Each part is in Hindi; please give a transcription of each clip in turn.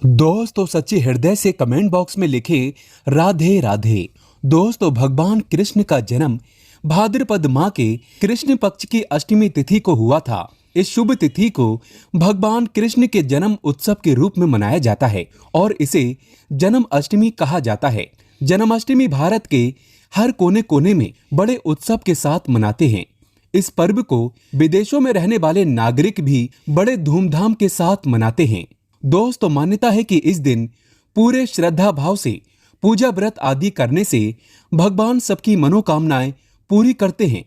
दोस्तों सच्चे हृदय से कमेंट बॉक्स में लिखे राधे राधे। दोस्तों भगवान कृष्ण का जन्म भाद्रपद माह के कृष्ण पक्ष की अष्टमी तिथि को हुआ था। इस शुभ तिथि को भगवान कृष्ण के जन्म उत्सव के रूप में मनाया जाता है और इसे जन्म अष्टमी कहा जाता है। जन्माष्टमी भारत के हर कोने कोने में बड़े उत्सव के साथ मनाते हैं। इस पर्व को विदेशों में रहने वाले नागरिक भी बड़े धूमधाम के साथ मनाते हैं। दोस्तों मान्यता है कि इस दिन पूरे श्रद्धा भाव से पूजा व्रत आदि करने से भगवान सबकी मनोकामनाएं पूरी करते हैं।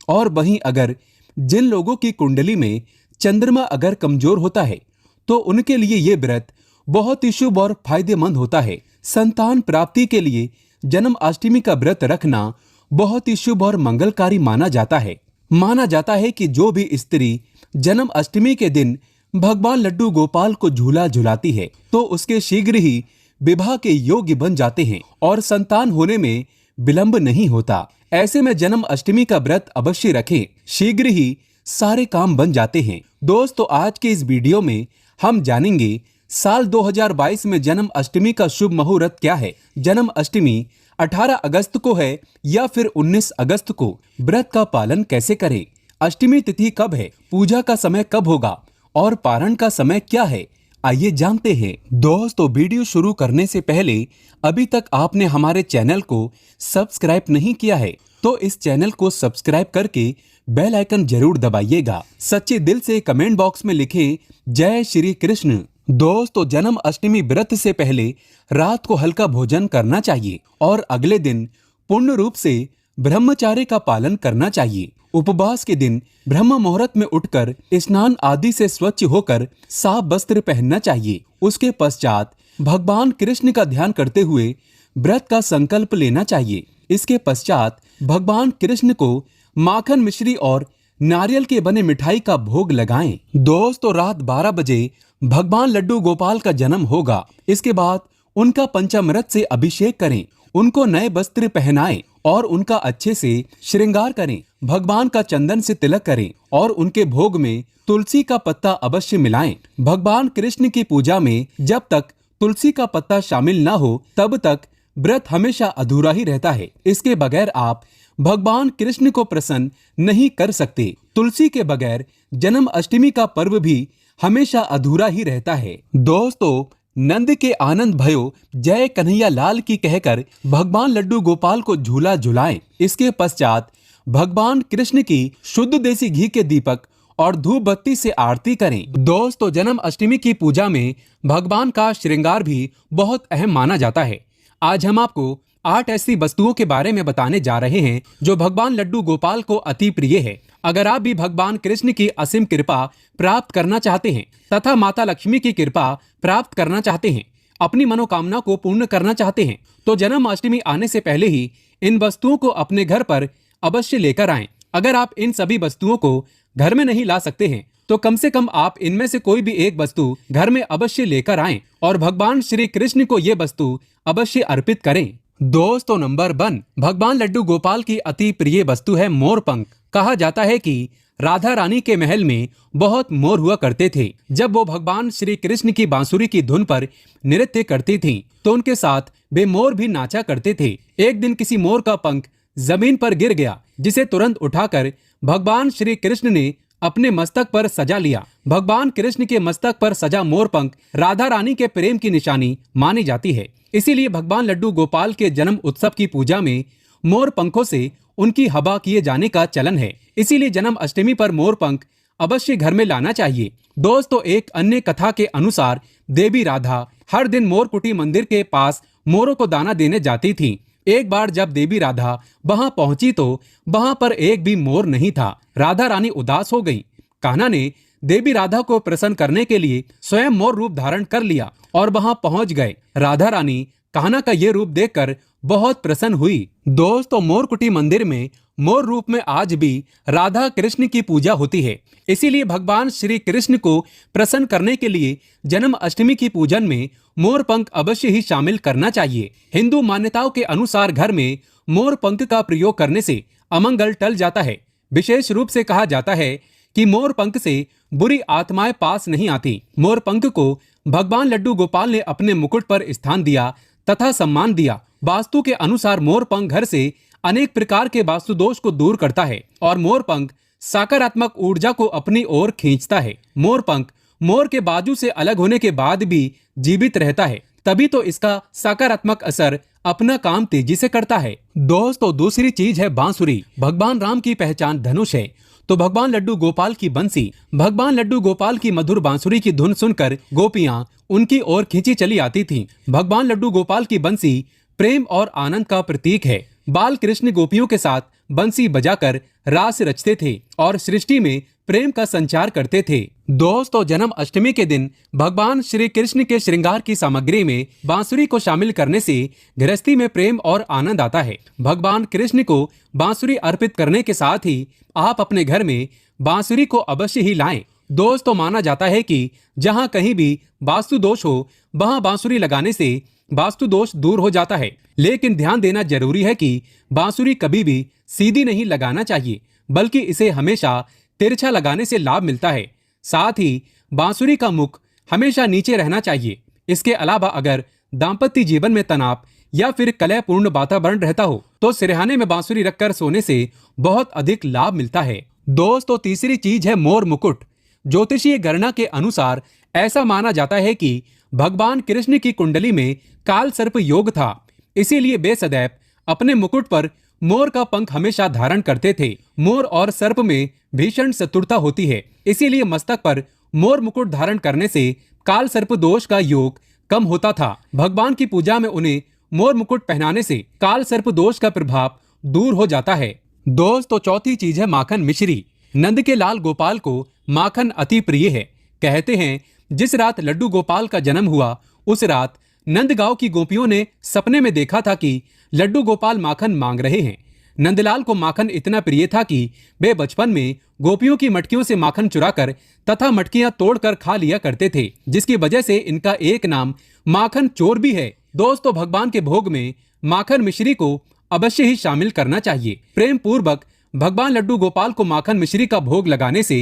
और वहीं अगर जिन लोगों की कुंडली में चंद्रमा अगर कमजोर होता है तो उनके लिए ये व्रत बहुत ही शुभ और फायदेमंद होता है। संतान प्राप्ति के लिए जन्माष्टमी का व्रत रखना बहुत ही शुभ और मंगलकारी माना जाता है। माना जाता है कि जो भी स्त्री जन्माष्टमी के दिन भगवान लड्डू गोपाल को झूला झुलाती है तो उसके शीघ्र ही विवाह के योग्य बन जाते हैं और संतान होने में विलंब नहीं होता। ऐसे में जन्माष्टमी का व्रत अवश्य रखें, शीघ्र ही सारे काम बन जाते हैं। दोस्तों आज के इस वीडियो में हम जानेंगे साल 2022 में जन्माष्टमी का शुभ मुहूर्त क्या है। जन्माष्टमी 18 अगस्त को है या फिर 19 अगस्त को। व्रत का पालन कैसे करें, अष्टमी तिथि कब है, पूजा का समय कब होगा और पारण का समय क्या है, आइए जानते हैं। दोस्तों वीडियो शुरू करने से पहले अभी तक आपने हमारे चैनल को सब्सक्राइब नहीं किया है तो इस चैनल को सब्सक्राइब करके बेल आइकन जरूर दबाइएगा। सच्चे दिल से कमेंट बॉक्स में लिखें जय श्री कृष्ण। दोस्तों जन्माष्टमी व्रत से पहले रात को हल्का भोजन करना चाहिए और अगले दिन पूर्ण रूप से ब्रह्मचर्य का पालन करना चाहिए। उपवास के दिन ब्रह्म मुहूर्त में उठकर स्नान आदि से स्वच्छ होकर साफ वस्त्र पहनना चाहिए। उसके पश्चात भगवान कृष्ण का ध्यान करते हुए व्रत का संकल्प लेना चाहिए। इसके पश्चात भगवान कृष्ण को माखन मिश्री और नारियल के बने मिठाई का भोग लगाएं। दोस्तों रात 12 बजे भगवान लड्डू गोपाल का जन्म होगा। इसके बाद उनका पंचामृत से अभिषेक करें, उनको नए वस्त्र पहनाएं और उनका अच्छे से श्रृंगार करें। भगवान का चंदन से तिलक करें और उनके भोग में तुलसी का पत्ता अवश्य मिलाएं। भगवान कृष्ण की पूजा में जब तक तुलसी का पत्ता शामिल न हो तब तक व्रत हमेशा अधूरा ही रहता है। इसके बगैर आप भगवान कृष्ण को प्रसन्न नहीं कर सकते। तुलसी के बगैर जन्माष्टमी का पर्व भी हमेशा अधूरा ही रहता है। दोस्तों नंद के आनंद भयो जय कन्हैया लाल की कहकर भगवान लड्डू गोपाल को झूला झुलाएं। इसके पश्चात भगवान कृष्ण की शुद्ध देसी घी के दीपक और धूप बत्ती से आरती करें। दोस्तों जन्माष्टमी की पूजा में भगवान का श्रृंगार भी बहुत अहम माना जाता है। आज हम आपको 8 ऐसी वस्तुओं के बारे में बताने जा रहे हैं जो भगवान लड्डू गोपाल को अति प्रिय है। अगर आप भी भगवान कृष्ण की असीम कृपा प्राप्त करना चाहते हैं तथा माता लक्ष्मी की कृपा प्राप्त करना चाहते हैं, अपनी मनोकामना को पूर्ण करना चाहते हैं तो जन्माष्टमी आने से पहले ही इन वस्तुओं को अपने घर पर अवश्य लेकर आएं। अगर आप इन सभी वस्तुओं को घर में नहीं ला सकते हैं तो कम से कम आप इनमें से कोई भी एक वस्तु घर में अवश्य लेकर आएं और भगवान श्री कृष्ण को ये वस्तु अवश्य अर्पित करें। दोस्तों नंबर 1 भगवान लड्डू गोपाल की अति प्रिय वस्तु है मोर पंख। कहा जाता है कि राधा रानी के महल में बहुत मोर हुआ करते थे। जब वो भगवान श्री कृष्ण की बांसुरी की धुन पर नृत्य करती थीं, तो उनके साथ वे मोर भी नाचा करते थे। एक दिन किसी मोर का पंख जमीन पर गिर गया, जिसे तुरंत उठाकर भगवान श्री कृष्ण ने अपने मस्तक पर सजा लिया। भगवान कृष्ण के मस्तक पर सजा मोर पंख राधा रानी के प्रेम की निशानी मानी जाती है। इसीलिए भगवान लड्डू गोपाल के जन्म उत्सव की पूजा में मोर पंखों से उनकी हवा किए जाने का चलन है। इसीलिए जन्माष्टमी पर मोर पंख अवश्य घर में लाना चाहिए। दोस्तों एक अन्य कथा के अनुसार देवी राधा हर दिन मोर कुटी मंदिर के पास मोरों को दाना देने जाती थी। एक बार जब देवी राधा वहां पहुंची तो वहां पर एक भी मोर नहीं था। राधा रानी उदास हो गई। कान्हा ने देवी राधा को प्रसन्न करने के लिए स्वयं मोर रूप धारण कर लिया और वहां पहुंच गए। राधा रानी कान्हा का ये रूप देखकर बहुत प्रसन्न हुई। दोस्तों मोर कुटी मंदिर में मोर रूप में आज भी राधा कृष्ण की पूजा होती है। इसीलिए भगवान श्री कृष्ण को प्रसन्न करने के लिए जन्माष्टमी की पूजन में मोर पंख अवश्य ही शामिल करना चाहिए। हिंदू मान्यताओं के अनुसार घर में मोर पंख का प्रयोग करने से अमंगल टल जाता है। विशेष रूप से कहा जाता है कि मोर पंख से बुरी आत्माएं पास नहीं आती। मोरपंख को भगवान लड्डू गोपाल ने अपने मुकुट पर स्थान दिया तथा सम्मान दिया। वास्तु के अनुसार मोरपंख घर से अनेक प्रकार के वास्तु दोष को दूर करता है और मोरपंख सकारात्मक ऊर्जा को अपनी ओर खींचता है। मोरपंख मोर के बाजू से अलग होने के बाद भी जीवित रहता है, तभी तो इसका सकारात्मक असर अपना काम तेजी से करता है। दोस्तों, दूसरी चीज है बांसुरी। भगवान राम की पहचान धनुष है, तो भगवान लड्डू गोपाल की बंसी। भगवान लड्डू गोपाल की मधुर बांसुरी की धुन सुनकर गोपियां उनकी ओर खींची चली आती थीं। भगवान लड्डू गोपाल की बंसी प्रेम और आनंद का प्रतीक है। बाल कृष्ण गोपियों के साथ बंसी बजाकर रास रचते थे और सृष्टि में प्रेम का संचार करते थे। दोस्तों, जन्म अष्टमी के दिन भगवान श्री कृष्ण के श्रृंगार की सामग्री में बांसुरी को शामिल करने से गृहस्थी में प्रेम और आनंद आता है। भगवान कृष्ण को बांसुरी अर्पित करने के साथ ही आप अपने घर में बांसुरी को अवश्य ही लाएं। दोस्तों, माना जाता है कि जहां कहीं भी वास्तु दोष हो वहां बांसुरी लगाने से वास्तु दोष दूर हो जाता है। लेकिन ध्यान देना जरूरी है कि बांसुरी कभी भी सीधी नहीं लगाना चाहिए, बल्कि इसे हमेशा तिरछा लगाने से लाभ मिलता है। साथ ही बांसुरी का मुख हमेशा नीचे रहना चाहिए। इसके अलावा अगर दाम्पत्य जीवन में तनाव या फिर कलहपूर्ण वातावरण रहता हो तो सिरहाने में बांसुरी रखकर सोने से बहुत अधिक लाभ मिलता है। दोस्तों, तीसरी चीज है मोर मुकुट। ज्योतिषीय गणना के अनुसार ऐसा माना जाता है कि भगवान कृष्ण की कुंडली में काल सर्प योग था, इसीलिए वे सदैव अपने मुकुट पर मोर का पंख हमेशा धारण करते थे। मोर और सर्प में भीषण शत्रुता होती है, इसीलिए मस्तक पर मोर मुकुट धारण करने से काल सर्प दोष का योग कम होता था। भगवान की पूजा में उन्हें मोर मुकुट पहनाने से काल सर्प दोष का प्रभाव दूर हो जाता है। दोस्तों, चौथी चीज है माखन मिश्री। नंद के लाल गोपाल को माखन अति प्रिय है। कहते हैं जिस रात लड्डू गोपाल का जन्म हुआ उस रात नंदगांव की गोपियों ने सपने में देखा था कि लड्डू गोपाल माखन मांग रहे हैं। नंदलाल को माखन इतना प्रिय था कि वे बचपन में गोपियों की मटकियों से माखन चुराकर तथा मटकियां तोड़कर खा लिया करते थे, जिसकी वजह से इनका एक नाम माखन चोर भी है। दोस्तों, भगवान के भोग में माखन मिश्री को अवश्य ही शामिल करना चाहिए। प्रेम पूर्वक भगवान लड्डू गोपाल को माखन मिश्री का भोग लगाने से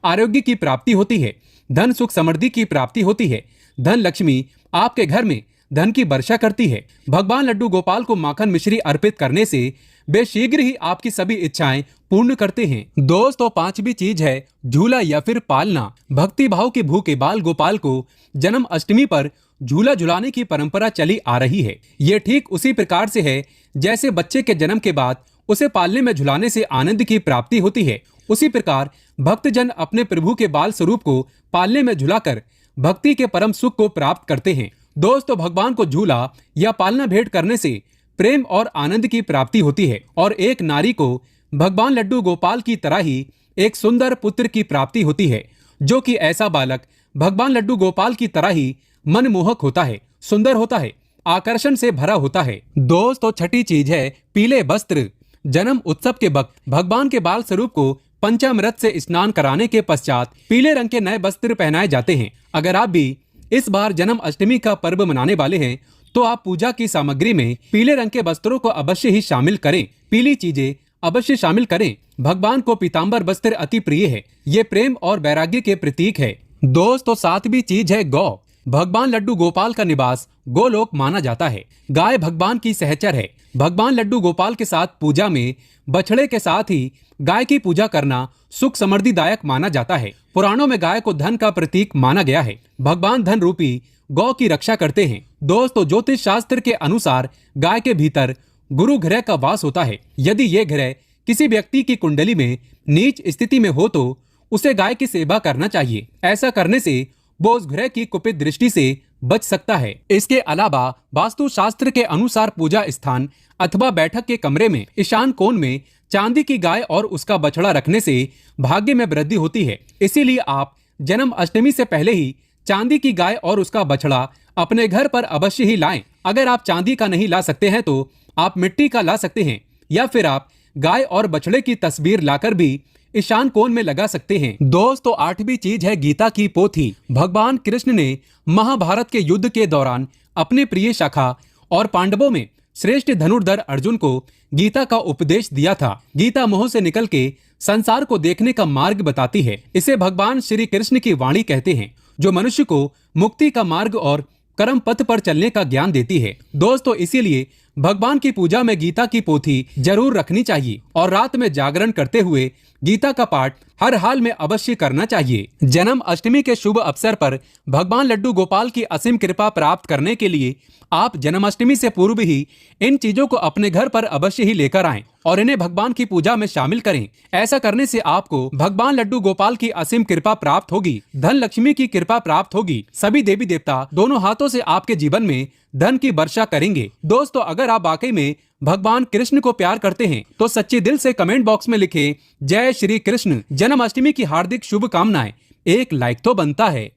आरोग्य की प्राप्ति होती है, धन सुख समृद्धि की प्राप्ति होती है, धन लक्ष्मी आपके घर में धन की वर्षा करती है। भगवान लड्डू गोपाल को माखन मिश्री अर्पित करने से वे शीघ्र ही आपकी सभी इच्छाएं पूर्ण करते हैं। दोस्तों, पांचवी चीज है झूला या फिर पालना। भक्ति भाव के भूखे बाल गोपाल को जन्म अष्टमी पर झूला झुलाने की परंपरा चली आ रही है। ये ठीक उसी प्रकार से है जैसे बच्चे के जन्म के बाद उसे पालने में झुलाने से आनंद की प्राप्ति होती है, उसी प्रकार भक्तजन अपने प्रभु के बाल स्वरूप को पालने में झुलाकर भक्ति के परम सुख को प्राप्त करते हैं। दोस्तों, भगवान को झूला या पालना भेंट करने से प्रेम और आनंद की प्राप्ति होती है और एक नारी को भगवान लड्डू गोपाल की तरह ही एक सुंदर पुत्र की प्राप्ति होती है, जो कि ऐसा बालक भगवान लड्डू गोपाल की तरह ही मनमोहक होता है, सुंदर होता है, आकर्षण से भरा होता है। दोस्तों, छठी चीज है पीले वस्त्र। जन्म उत्सव के वक्त भगवान के बाल स्वरूप को पंचामृत से स्नान कराने के पश्चात पीले रंग के नए वस्त्र पहनाए जाते हैं। अगर आप भी इस बार जन्म अष्टमी का पर्व मनाने वाले हैं तो आप पूजा की सामग्री में पीले रंग के वस्त्रों को अवश्य ही शामिल करें। पीली चीजें अवश्य शामिल करें। भगवान को पीताम्बर वस्त्र अति प्रिय है, ये प्रेम और वैराग्य के प्रतीक है। दोस्तों, सातवीं चीज है गौ। भगवान लड्डू गोपाल का निवास गोलोक माना जाता है। गाय भगवान की सहचर है। भगवान लड्डू गोपाल के साथ पूजा में बछड़े के साथ ही गाय की पूजा करना सुख समृद्धिदायक माना जाता है। पुराणों में गाय को धन का प्रतीक माना गया है। भगवान धन रूपी गौ की रक्षा करते हैं। दोस्तों, ज्योतिष शास्त्र के अनुसार गाय के भीतर गुरु ग्रह का वास होता है। यदि ये ग्रह किसी व्यक्ति की कुंडली में नीच स्थिति में हो तो उसे गाय की सेवा करना चाहिए। ऐसा करने से वो उस ग्रह की कुपित दृष्टि से बच सकता है। इसके अलावा वास्तु शास्त्र के अनुसार पूजा स्थान अथवा बैठक के कमरे में ईशान कोण में चांदी की गाय और उसका बछड़ा रखने से भाग्य में वृद्धि होती है। इसीलिए आप जन्म अष्टमी से पहले ही चांदी की गाय और उसका बछड़ा अपने घर पर अवश्य ही लाएं। अगर आप चांदी का नहीं ला सकते हैं तो आप मिट्टी का ला सकते हैं, या फिर आप गाय और बछड़े की तस्वीर लाकर भी ईशान कोण में लगा सकते हैं। दोस्तों, आठवीं चीज है गीता की पोथी। भगवान कृष्ण ने महाभारत के युद्ध के दौरान अपने प्रिय सखा और पांडवों में श्रेष्ठ धनुर्धर अर्जुन को गीता का उपदेश दिया था। गीता मोह से निकल के संसार को देखने का मार्ग बताती है। इसे भगवान श्री कृष्ण की वाणी कहते हैं, जो मनुष्य को मुक्ति का मार्ग और कर्म पथ पर चलने का ज्ञान देती है। दोस्तों, इसीलिए भगवान की पूजा में गीता की पोथी जरूर रखनी चाहिए और रात में जागरण करते हुए गीता का पाठ हर हाल में अवश्य करना चाहिए। जन्म अष्टमी के शुभ अवसर पर भगवान लड्डू गोपाल की असीम कृपा प्राप्त करने के लिए आप जन्माष्टमी से पूर्व ही इन चीजों को अपने घर पर अवश्य ही लेकर आएं और इन्हें भगवान की पूजा में शामिल करें। ऐसा करने से आपको भगवान लड्डू गोपाल की असीम कृपा प्राप्त होगी, धन लक्ष्मी की कृपा प्राप्त होगी। सभी देवी देवता दोनों हाथों से आपके जीवन में धन की वर्षा करेंगे। दोस्तों, अगर आप वाकई में भगवान कृष्ण को प्यार करते हैं तो सच्चे दिल से कमेंट बॉक्स में लिखें जय श्री कृष्ण। जन्माष्टमी की हार्दिक शुभकामनाएं। एक लाइक तो बनता है।